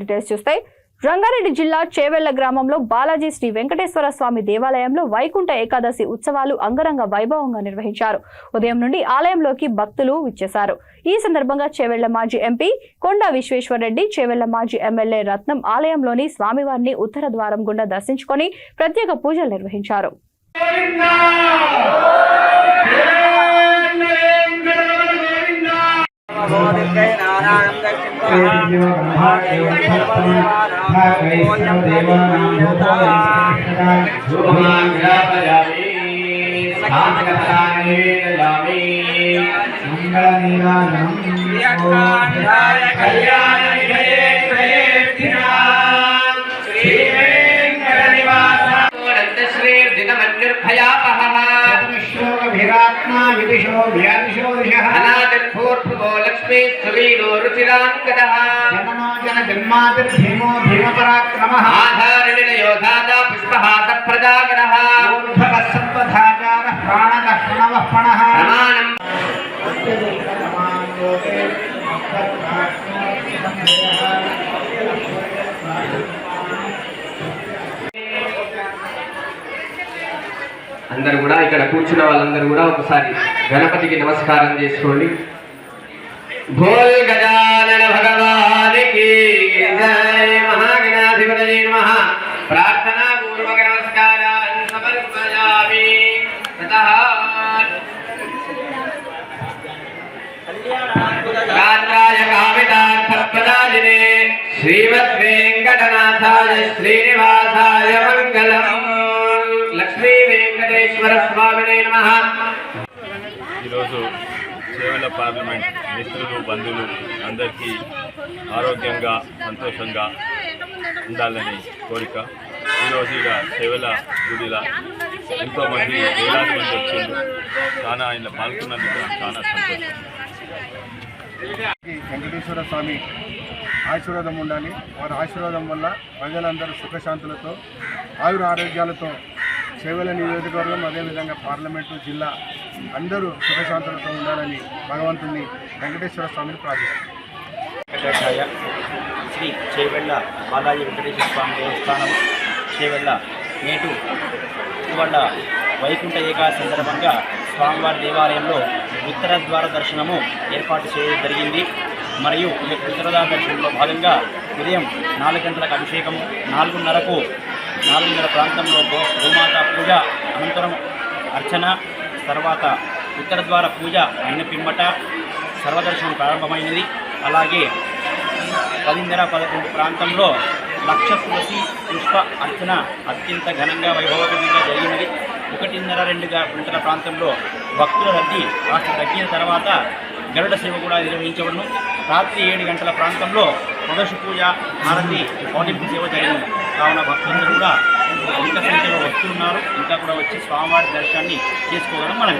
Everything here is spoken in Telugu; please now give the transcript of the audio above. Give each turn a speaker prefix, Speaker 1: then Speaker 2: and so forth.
Speaker 1: డీటెయిల్స్ చూస్తే రంగారెడ్డి జిల్లా చేవెళ్ల గ్రామంలో బాలాజీ శ్రీ వెంకటేశ్వర స్వామి దేవాలయంలో వైకుంఠ ఏకాదశి ఉత్సవాలు అంగరంగ వైభవంగా నిర్వహించారు. ఉదయం నుండి ఆలయంలోకి భక్తులు విచ్చేశారు. ఈ సందర్భంగా చేవెళ్ల మాజీ ఎంపీ కొండా విశ్వేశ్వరరెడ్డి, చేవెళ్ల మాజీ ఎమ్మెల్యే రత్నం ఆలయంలోని స్వామివారిని ఉత్తర ద్వారం గుండా దర్శించుకొని ప్రత్యేక పూజలు నిర్వహించారు.
Speaker 2: लक्ष्मी सुवीरो रुचिरांगदः जननो जन जन्मादिर्भीमो भीमपराक्रमः आधारनिलयो धाता पुष्पहास प्रजागरः ऊर्ध्वः सत्त्वधाचारः प्राणदः प्रणवः प्रणः प्रमाणम् అందరూ కూడా ఇక్కడ కూర్చున్న వాళ్ళందరూ కూడా ఒకసారి గణపతికి నమస్కారం చేసుకోండి. భోల్ గజానన భగవాన్ కి జై. మహాగణాధిపతయే నమః. ప్రార్థనా పూర్వక నమస్కారాన్ సమర్పయామి. తతః రాత్రాయ కామితార్థప్రదాయినే శ్రీమద్ వెంకటనాథాయ శ్రీనివాసాయ మంగళం. లక్ష్మీ వెంకటేశ్వర స్వామినే నమః.
Speaker 3: ఈరోజు చేవెళ్ల పార్లమెంట్ మిత్రులు, బంధువులు అందరికీ ఆరోగ్యంగా సంతోషంగా ఉండాలని కోరిక. ఈరోజు ఇక చేవెళ్ల గుడిలో ఎంతోమంది వేలాది మంది వచ్చింది. చాలా ఆయన పాల్గొన్నందుకు చాలా సంతోషం.
Speaker 4: వెంకటేశ్వర స్వామి ఆశీర్వాదం ఉండాలి. వారి ఆశీర్వాదం వల్ల ప్రజలందరూ సుఖశాంతులతో ఆయుర ఆరోగ్యాలతో చేవెళ్ల నియోజకవర్గం, అదేవిధంగా పార్లమెంటు, జిల్లా అందరూ సుఖశాంతులతో ఉండాలని భగవంతుని వెంకటేశ్వర స్వామిని ప్రార్థిస్తారు.
Speaker 5: శ్రీ చేవెళ్ల బాలాజీ వెంకటేశ్వర స్వామి దేవస్థానం చేవెళ్ల నేటు ఇవాళ వైకుంఠ ఏకాదశి సందర్భంగా స్వామివారి దేవాలయంలో ఉత్తర ద్వార దర్శనము ఏర్పాటు చేయడం జరిగింది. మరియు ఈ ఉత్తర ద్వార దర్శనంలో భాగంగా ఉదయం 4 గంటలకు అభిషేకము, 4:30 ప్రాంతంలో గోమాత పూజ, అనంతరం అర్చన, తర్వాత ఉత్తర ద్వార పూజ అయిన పిమ్మట సర్వదర్శనం ప్రారంభమైనది. అలాగే 10:30-11 ప్రాంతంలో లక్ష తులసి పుష్ప అర్చన అత్యంత ఘనంగా వైభవపేతంగా జరిగినది. 1:30-2 గంటల ప్రాంతంలో భక్తుల రద్దీ కాస్త తగ్గిన తర్వాత గరుడ సేవ కూడా నిర్వహించబడును. రాత్రి 7 గంటల ప్రాంతంలో మొదటి పూజ, హారతి, పౌర్ణమి సేవ జరిగింది. కావున భక్తులందరూ కూడా అధిక సంఖ్యలో వస్తున్నారు. ఇంకా కూడా వచ్చి స్వామివారి దర్శనాన్ని చేసుకోగలం. మనం